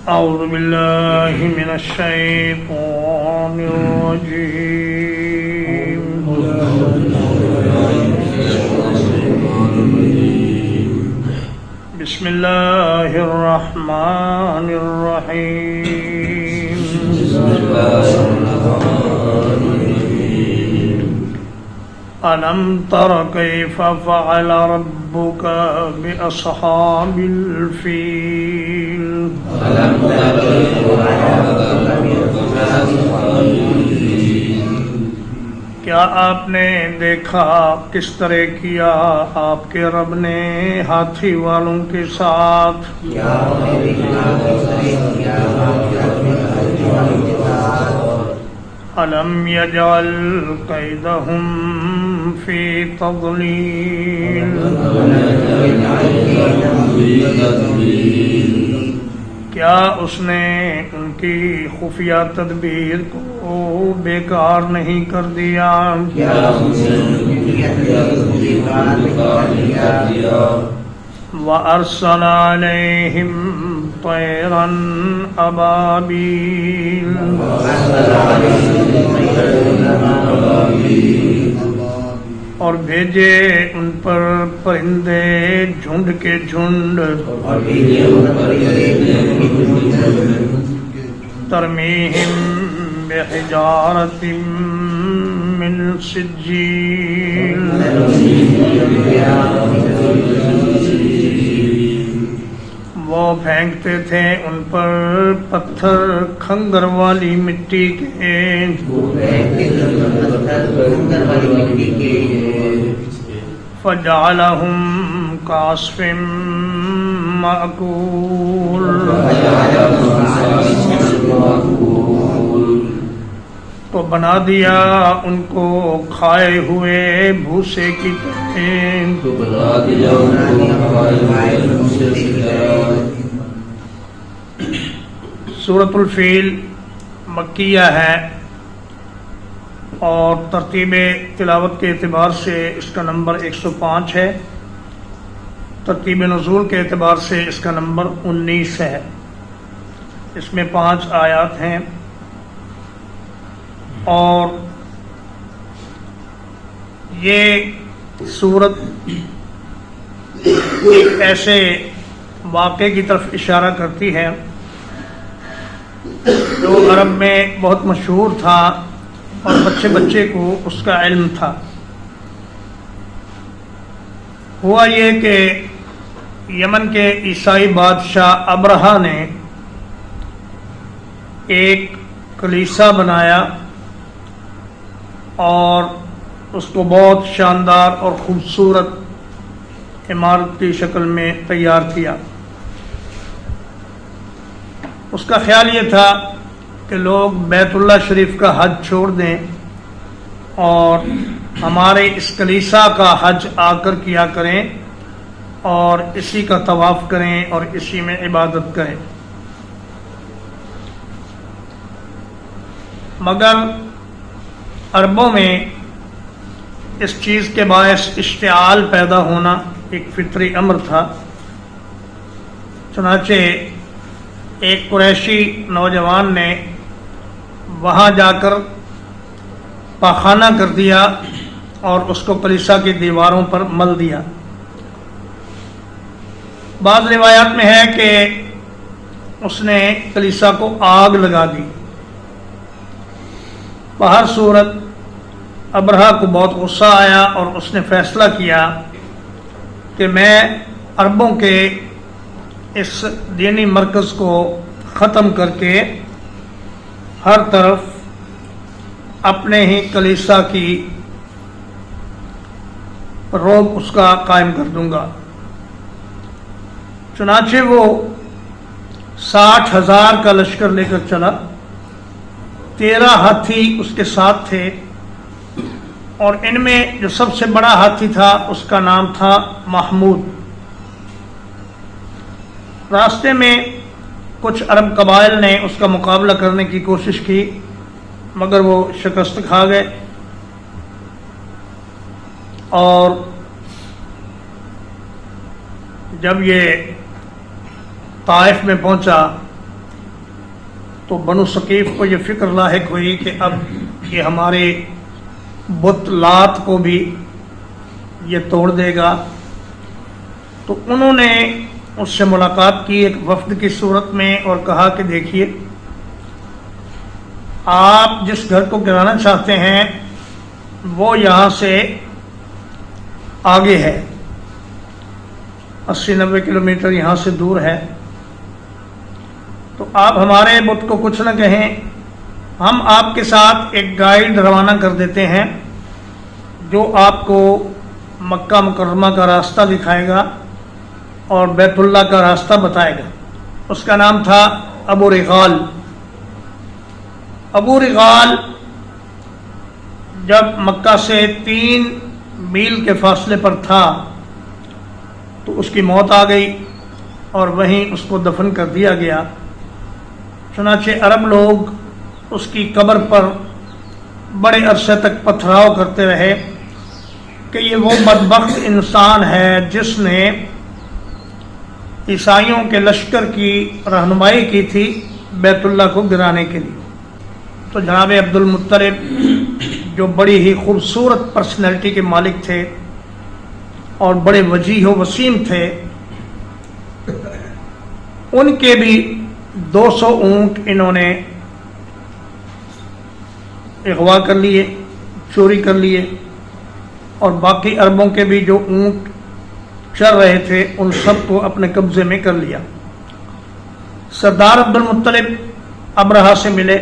أعوذ بالله من الشيطان الرجيم بسم الله الرحمن الرحيم ألم تر كيف فعل ربك بأصحاب الفيل کیا آپ نے دیکھا کس طرح کیا آپ کے رب نے ہاتھی والوں کے ساتھ؟ أَلَمْ يَجْعَلْ كَيْدَهُمْ فِي تَضْلِيلٍ کیا اس نے ان کی خفیہ تدبیر کو بیکار نہیں کر دیا؟ وَأَرْسَلَ عَلَيْهِمْ طَيْرًا أَبَابِيلَ اور بھیجے ان پر پرندے جھنڈ کے جھنڈ، ترمیہم بحجارۃ من سجیل وہ پھینکتے تھے ان پر پتھر کھنگر والی مٹی کے، فجعلہم کعصف مأکول تو بنا دیا ان کو کھائے ہوئے بھوسے کی سورۃ الفیل مکیہ ہے اور ترتیب تلاوت کے اعتبار سے اس کا نمبر 105 ہے، ترتیب نزول کے اعتبار سے اس کا نمبر 19 ہے۔ اس میں 5 آیات ہیں اور یہ سورت ایک ایسے واقعے کی طرف اشارہ کرتی ہے جو عرب میں بہت مشہور تھا اور بچے بچے کو اس کا علم تھا۔ ہوا یہ کہ یمن کے عیسائی بادشاہ ابرہہ نے ایک کلیسا بنایا اور اس کو بہت شاندار اور خوبصورت عمارت کی شکل میں تیار کیا۔ اس کا خیال یہ تھا کہ لوگ بیت اللہ شریف کا حج چھوڑ دیں اور ہمارے اس کلیسا کا حج آ کر کیا کریں اور اسی کا طواف کریں اور اسی میں عبادت کریں، مگر عربوں میں اس چیز کے باعث اشتعال پیدا ہونا ایک فطری امر تھا۔ چنانچہ ایک قریشی نوجوان نے وہاں جا کر پاخانہ کر دیا اور اس کو کلیسا کی دیواروں پر مل دیا۔ بعض روایات میں ہے کہ اس نے کلیسا کو آگ لگا دی۔ بہر صورت ابرہہ کو بہت غصہ آیا اور اس نے فیصلہ کیا کہ میں عربوں کے اس دینی مرکز کو ختم کر کے ہر طرف اپنے ہی کلیسا کی روب اس کا قائم کر دوں گا۔ چنانچہ وہ 60,000 کا لشکر لے کر چلا، 13 ہاتھی اس کے ساتھ تھے اور ان میں جو سب سے بڑا ہاتھی تھا اس کا نام تھا محمود۔ راستے میں کچھ عرب قبائل نے اس کا مقابلہ کرنے کی کوشش کی مگر وہ شکست کھا گئے اور جب یہ طائف میں پہنچا تو بنو ثقیف کو یہ فکر لاحق ہوئی کہ اب یہ ہمارے بت لات کو بھی یہ توڑ دے گا. تو انہوں نے اس سے ملاقات کی ایک وفد کی صورت میں اور کہا کہ دیکھیے آپ جس گھر کو گرانا چاہتے ہیں وہ یہاں سے آگے ہے، 80-90 کلومیٹر یہاں سے دور ہے، تو آپ ہمارے بت کو کچھ نہ کہیں، ہم آپ کے ساتھ ایک گائیڈ روانہ کر دیتے ہیں جو آپ کو مکہ مکرمہ کا راستہ دکھائے گا اور بیت اللہ کا راستہ بتائے گا. اس کا نام تھا ابو رغال. ابو رغال جب مکہ سے 3 میل کے فاصلے پر تھا تو اس کی موت آ گئی اور وہیں اس کو دفن کر دیا گیا. چنانچہ عرب لوگ اس کی قبر پر بڑے عرصے تک پتھراؤ کرتے رہے کہ یہ وہ بدبخت انسان ہے جس نے عیسائیوں کے لشکر کی رہنمائی کی تھی بیت اللہ کو گرانے کے لیے. تو جناب عبد المطلب جو بڑی ہی خوبصورت پرسنالٹی کے مالک تھے اور بڑے وجیح و وسیم تھے، ان کے بھی 200 اونٹ انہوں نے اغوا کر لیے، چوری کر لیے، اور باقی عربوں کے بھی جو اونٹ چر رہے تھے ان سب کو اپنے قبضے میں کر لیا. سردار عبد المطلب ابرہہ سے ملے،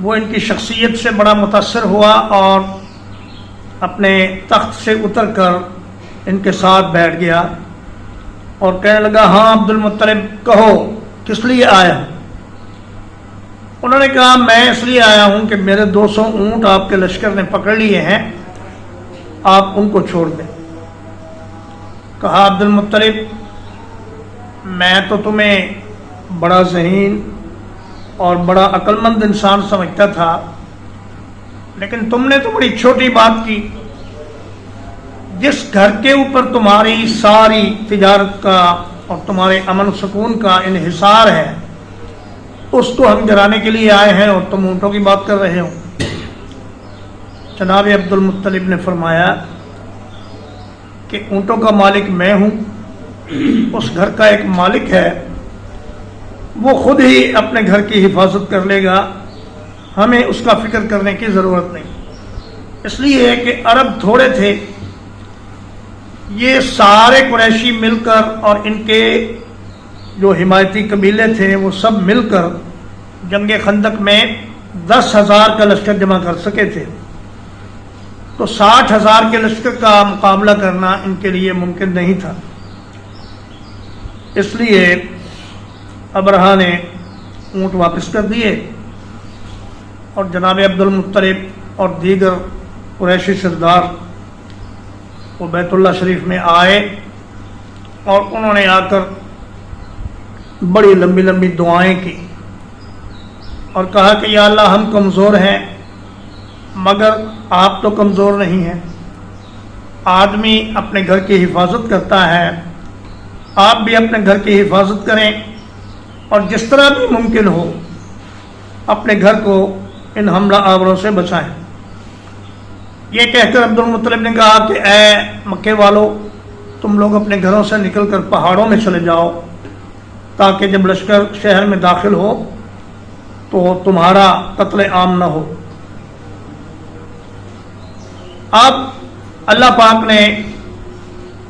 وہ ان کی شخصیت سے بڑا متاثر ہوا اور اپنے تخت سے اتر کر ان کے ساتھ بیٹھ گیا اور کہنے لگا ہاں عبد المطلب کہو کس لیے آیا ہوں. انہوں نے کہا میں اس لیے آیا ہوں کہ میرے 200 اونٹ آپ کے لشکر نے پکڑ لیے ہیں، آپ ان کو چھوڑ دیں. کہا عبد المطلب میں تو تمہیں بڑا ذہین اور بڑا عقل مند انسان سمجھتا تھا، لیکن تم نے تو بڑی چھوٹی بات کی. جس گھر کے اوپر تمہاری ساری تجارت کا اور تمہارے امن و سکون کا انحصار ہے اس کو ہم گرانے کے لیے آئے ہیں اور تم اونٹوں کی بات کر رہے ہو. جناب عبد المطلب نے فرمایا کہ اونٹوں کا مالک میں ہوں، اس گھر کا ایک مالک ہے، وہ خود ہی اپنے گھر کی حفاظت کر لے گا، ہمیں اس کا فکر کرنے کی ضرورت نہیں. اس لیے کہ عرب تھوڑے تھے، یہ سارے قریشی مل کر اور ان کے جو حمایتی قبیلے تھے وہ سب مل کر جنگ خندق میں 10,000 کا لشکر جمع کر سکے تھے، تو 60,000 کے لشکر کا مقابلہ کرنا ان کے لیے ممکن نہیں تھا. اس لیے ابرہہ نے اونٹ واپس کر دیے اور جناب عبد المطلب اور دیگر قریشی سردار وہ بیت اللہ شریف میں آئے اور انہوں نے آ کر بڑی لمبی لمبی دعائیں کی اور کہا کہ یا اللہ ہم کمزور ہیں مگر آپ تو کمزور نہیں ہیں. آدمی اپنے گھر کی حفاظت کرتا ہے، آپ بھی اپنے گھر کی حفاظت کریں اور جس طرح بھی ممکن ہو اپنے گھر کو ان حملہ آوروں سے بچائیں. یہ کہہ کر عبد المطلب نے کہا کہ اے مکے والو، تم لوگ اپنے گھروں سے نکل کر پہاڑوں میں چلے جاؤ تاکہ جب لشکر شہر میں داخل ہو تو تمہارا قتل عام نہ ہو. اب اللہ پاک نے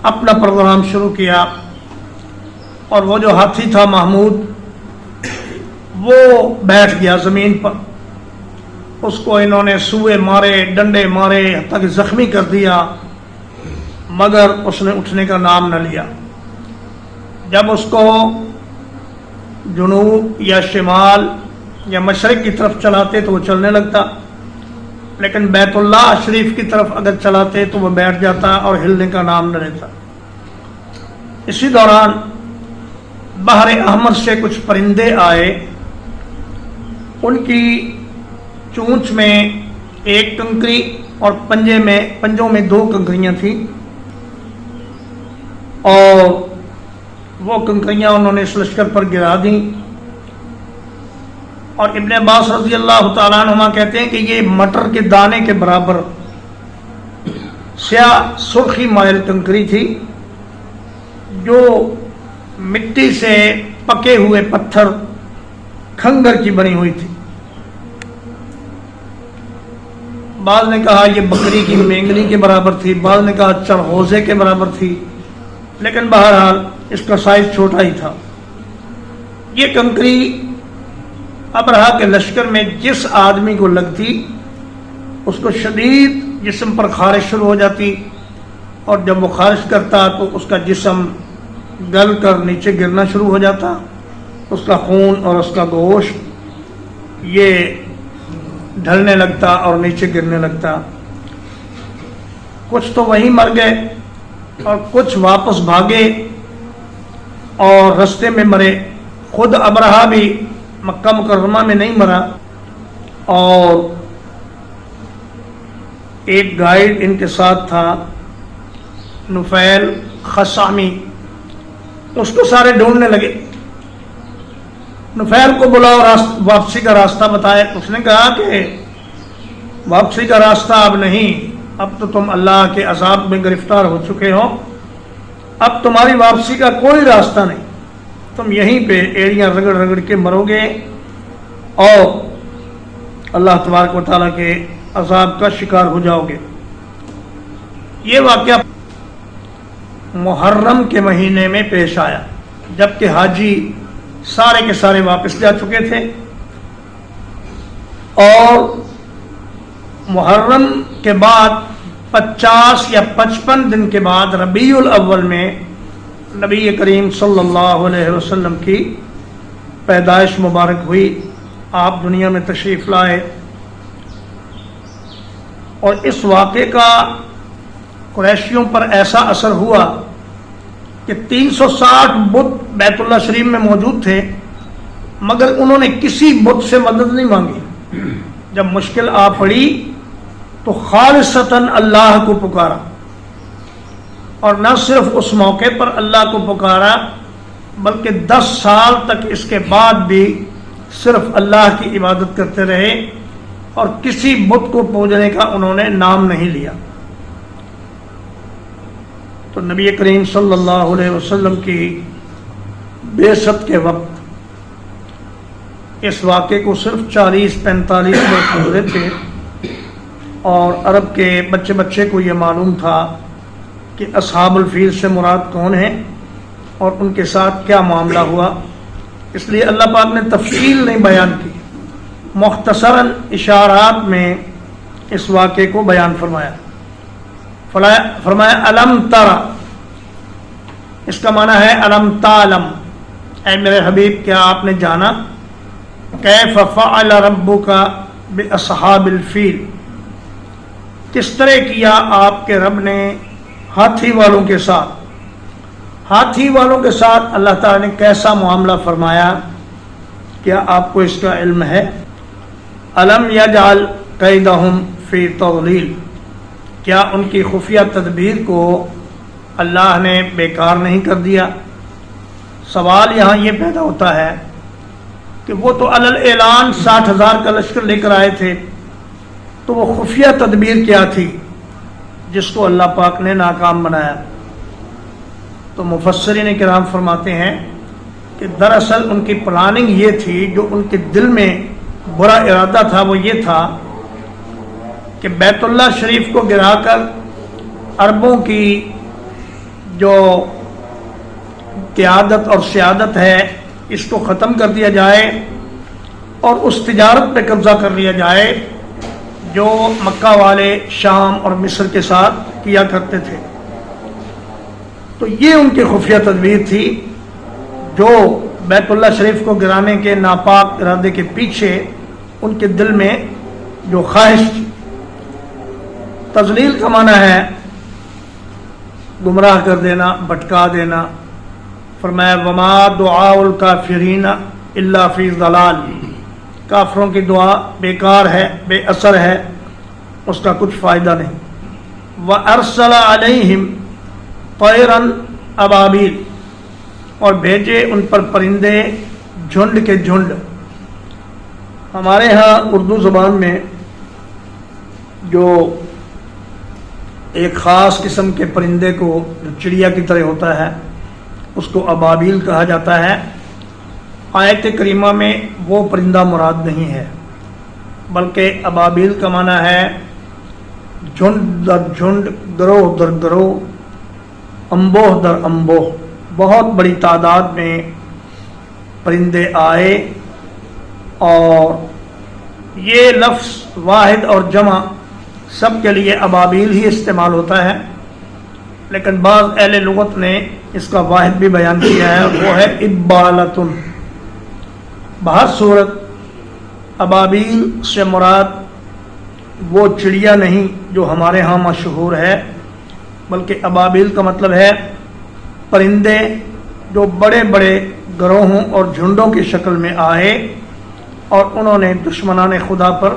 اپنا پروگرام شروع کیا اور وہ جو ہاتھی تھا محمود وہ بیٹھ گیا زمین پر. اس کو انہوں نے سوئے مارے، ڈنڈے مارے، حتیٰ کہ زخمی کر دیا، مگر اس نے اٹھنے کا نام نہ لیا. جب اس کو جنوب یا شمال یا مشرق کی طرف چلاتے تو وہ چلنے لگتا، لیکن بیت اللہ شریف کی طرف اگر چلاتے تو وہ بیٹھ جاتا اور ہلنے کا نام نہ لیتا. اسی دوران بحر احمر سے کچھ پرندے آئے، ان کی چونچ میں ایک کنکری اور پنجوں میں 2 کنکریاں تھیں، اور وہ کنکریاں انہوں نے اس لشکر پر گرا دیں. اور ابن عباس رضی اللہ تعالیٰ عنہما کہتے ہیں کہ یہ مٹر کے دانے کے برابر سیاہ سرخی مائل کنکری تھی جو مٹی سے پکے ہوئے پتھر کھنگر کی بنی ہوئی تھی. بعض نے کہا یہ بکری کی مینگنی کے برابر تھی، بعض نے کہا چرغوزے کے برابر تھی، لیکن بہرحال اس کا سائز چھوٹا ہی تھا. یہ کنکری ابرہا کے لشکر میں جس آدمی کو لگتی اس کو شدید جسم پر خارش شروع ہو جاتی، اور جب وہ خارش کرتا تو اس کا جسم گل کر نیچے گرنا شروع ہو جاتا، اس کا خون اور اس کا گوشت یہ ڈھلنے لگتا اور نیچے گرنے لگتا. کچھ تو وہیں مر گئے اور کچھ واپس بھاگے اور رستے میں مرے. خود ابرہا بھی مکہ مکرمہ میں نہیں مرا، اور ایک گائیڈ ان کے ساتھ تھا نفیل خصامی، اس کو سارے ڈھونڈنے لگے. نفیل کو بلاؤ، واپسی کا راستہ بتائے. اس نے کہا کہ واپسی کا راستہ اب نہیں، اب تو تم اللہ کے عذاب میں گرفتار ہو چکے ہو، اب تمہاری واپسی کا کوئی راستہ نہیں، تم یہیں پہ ایڑیاں رگڑ رگڑ کے مرو گے اور اللہ تبارک و تعالیٰ کے عذاب کا شکار ہو جاؤ گے. یہ واقعہ محرم کے مہینے میں پیش آیا، جبکہ حاجی سارے کے سارے واپس جا چکے تھے، اور محرم کے بعد 50 یا 55 دن کے بعد ربیع الاول میں نبی کریم صلی اللہ علیہ وسلم کی پیدائش مبارک ہوئی. آپ دنیا میں تشریف لائے، اور اس واقعے کا قریشیوں پر ایسا اثر ہوا کہ 360 بت بیت اللہ شریف میں موجود تھے، مگر انہوں نے کسی بت سے مدد نہیں مانگی. جب مشکل آ پڑی تو خالصتاً اللہ کو پکارا، اور نہ صرف اس موقع پر اللہ کو پکارا بلکہ 10 سال تک اس کے بعد بھی صرف اللہ کی عبادت کرتے رہے، اور کسی بت کو پوجنے کا انہوں نے نام نہیں لیا. تو نبی کریم صلی اللہ علیہ وسلم کی بعثت کے وقت اس واقعے کو صرف 40-45 برس گزرے تھے، اور عرب کے بچے بچے کو یہ معلوم تھا کہ اصحاب الفیل سے مراد کون ہیں اور ان کے ساتھ کیا معاملہ ہوا. اس لیے اللہ پاک نے تفصیل نہیں بیان کی، مختصراً اشارات میں اس واقعے کو بیان فرمایا. فرمایا الم ترى، اس کا معنی ہے الم تعلم، اے میرے حبیب کیا آپ نے جانا، کیف فعل ربک باصحاب الفیل، کس طرح کیا آپ کے رب نے ہاتھی والوں کے ساتھ. ہاتھی والوں کے ساتھ اللہ تعالیٰ نے کیسا معاملہ فرمایا، کیا آپ کو اس کا علم ہے؟ الم یجعل کیدہم فی تضلیل، کیا ان کی خفیہ تدبیر کو اللہ نے بیکار نہیں کر دیا؟ سوال یہاں یہ پیدا ہوتا ہے کہ وہ تو علی الاعلان 60,000 کا لشکر لے کر آئے تھے، تو وہ خفیہ تدبیر کیا تھی جس کو اللہ پاک نے ناکام بنایا؟ تو مفسرین کرام فرماتے ہیں کہ دراصل ان کی پلاننگ یہ تھی، جو ان کے دل میں برا ارادہ تھا وہ یہ تھا کہ بیت اللہ شریف کو گرا کر عربوں کی جو قیادت اور سیادت ہے اس کو ختم کر دیا جائے، اور اس تجارت پہ قبضہ کر لیا جائے جو مکہ والے شام اور مصر کے ساتھ کیا کرتے تھے. تو یہ ان کی خفیہ تدبیر تھی، جو بیت اللہ شریف کو گرانے کے ناپاک ارادے کے پیچھے ان کے دل میں جو خواہش تھی. تضلیل کا معنی ہے گمراہ کر دینا، بھٹکا دینا. فرمایا وما دعاء الکافرین الا فی ضلال، کافروں کی دعا بیکار ہے، بے اثر ہے، اس کا کچھ فائدہ نہیں. وارسل علیہم طیرا ابابیل، اور بھیجے ان پر پرندے جھنڈ کے جھنڈ. ہمارے ہاں اردو زبان میں جو ایک خاص قسم کے پرندے کو جو چڑیا کی طرح ہوتا ہے اس کو ابابیل کہا جاتا ہے. آیت کریمہ میں وہ پرندہ مراد نہیں ہے، بلکہ ابابیل کا معنی ہے جھنڈ در جھنڈ، گروہ در گروہ، انبوہ در انبوہ. بہت بڑی تعداد میں پرندے آئے، اور یہ لفظ واحد اور جمع سب کے لیے ابابیل ہی استعمال ہوتا ہے، لیکن بعض اہل لغت نے اس کا واحد بھی بیان کیا ہے، وہ ہے ابالتن. بہر صورت ابابیل سے مراد وہ چڑیا نہیں جو ہمارے ہاں مشہور ہے، بلکہ ابابیل کا مطلب ہے پرندے جو بڑے بڑے گروہوں اور جھنڈوں کی شکل میں آئے اور انہوں نے دشمنان خدا پر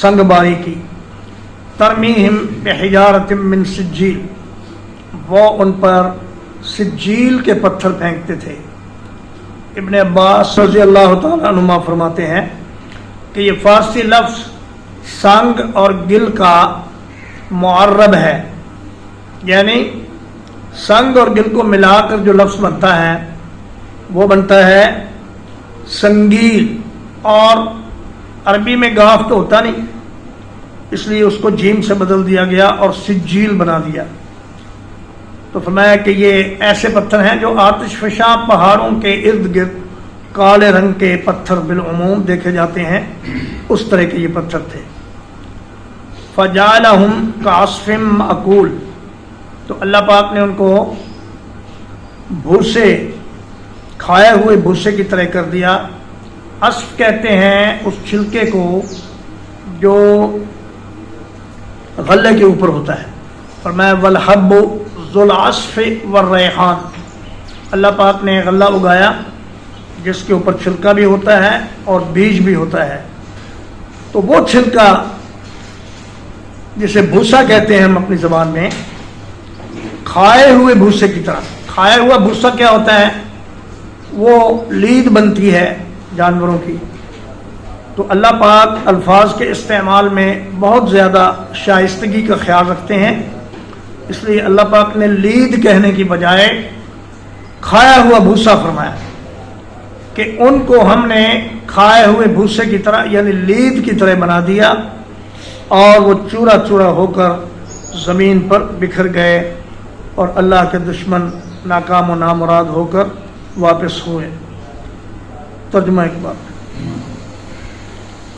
سنگ باری کی. ترمیہم بحجارۃ من سجیل، وہ ان پر سجیل کے پتھر پھینکتے تھے. ابن عباس رضی اللہ تعالیٰ عنہما فرماتے ہیں کہ یہ فارسی لفظ سنگ اور گل کا معرب ہے، یعنی سنگ اور گل کو ملا کر جو لفظ بنتا ہے وہ بنتا ہے سنگیل. اور عربی میں گاف تو ہوتا نہیں، اس لیے اس کو جیم سے بدل دیا گیا اور سجیل بنا دیا. تو فرمایا کہ یہ ایسے پتھر ہیں جو آتش فشاں پہاڑوں کے ارد گرد کالے رنگ کے پتھر بالعموم دیکھے جاتے ہیں، اس طرح کے یہ پتھر تھے. فجعلہم کعصف مأکول، تو اللہ پاک نے ان کو بھوسے، کھائے ہوئے بھوسے کی طرح کر دیا. عصف کہتے ہیں اس چھلکے کو جو غلے کے اوپر ہوتا ہے. فرمایا والحب ذو العصف والریحان، اللہ پاک نے غلہ اگایا جس کے اوپر چھلکا بھی ہوتا ہے اور بیج بھی ہوتا ہے. تو وہ چھلکا جسے بھوسا کہتے ہیں ہم اپنی زبان میں، کھائے ہوئے بھوسے کی طرح. کھایا ہوا بھوسا کیا ہوتا ہے؟ وہ لید بنتی ہے جانوروں کی. تو اللہ پاک الفاظ کے استعمال میں بہت زیادہ شائستگی کا خیال رکھتے ہیں، اس لیے اللہ پاک نے لید کہنے کی بجائے کھایا ہوا بھوسا فرمایا کہ ان کو ہم نے کھائے ہوئے بھوسے کی طرح یعنی لید کی طرح بنا دیا، اور وہ چورا چورا ہو کر زمین پر بکھر گئے اور اللہ کے دشمن ناکام و نامراد ہو کر واپس ہوئے. ترجمہ ایک بار.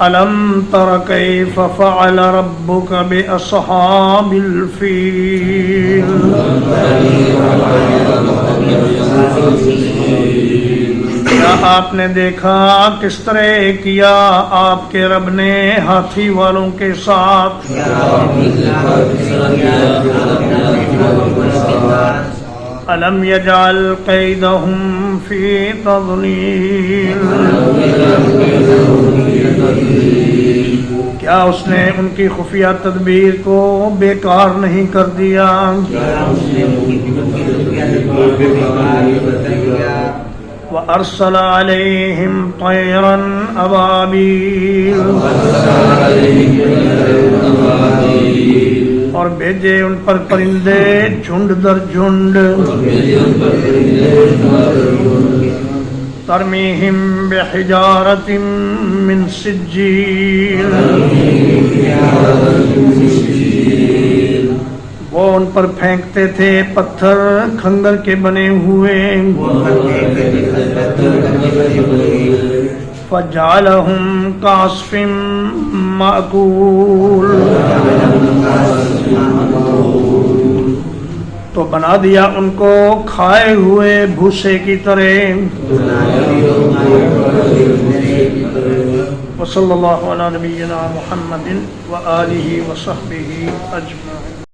أَلَمْ تَرَ كَيْفَ فَعَلَ رَبُّكَ بِأَصْحَابِ الْفِيلِ، کیا آپ نے دیکھا کس طرح کیا آپ کے رب نے ہاتھی والوں کے ساتھ؟ أَلَمْ يَجْعَلْ كَيْدَهُمْ فِي تَضْلِيلٍ، کیا اس نے ان کی خفیہ تدبیر کو بیکار نہیں کر دیا؟ وَأَرْسَلَ عَلَيْهِمْ طَيْرًا أَبَابِيلَ، اور بھیجے ان پر پرندے جھنڈ در جھنڈ. ترمیہم بحجارۃ من سجیل، وہ ان پر پھینکتے تھے پتھر کھنگر کے بنے ہوئے. فجعلہم کعصف مأکول، تو بنا دیا ان کو کھائے ہوئے بھوسے کی طرح. وصلی اللہ علی نبینا محمد وآلہ وصحبہ اجمعین.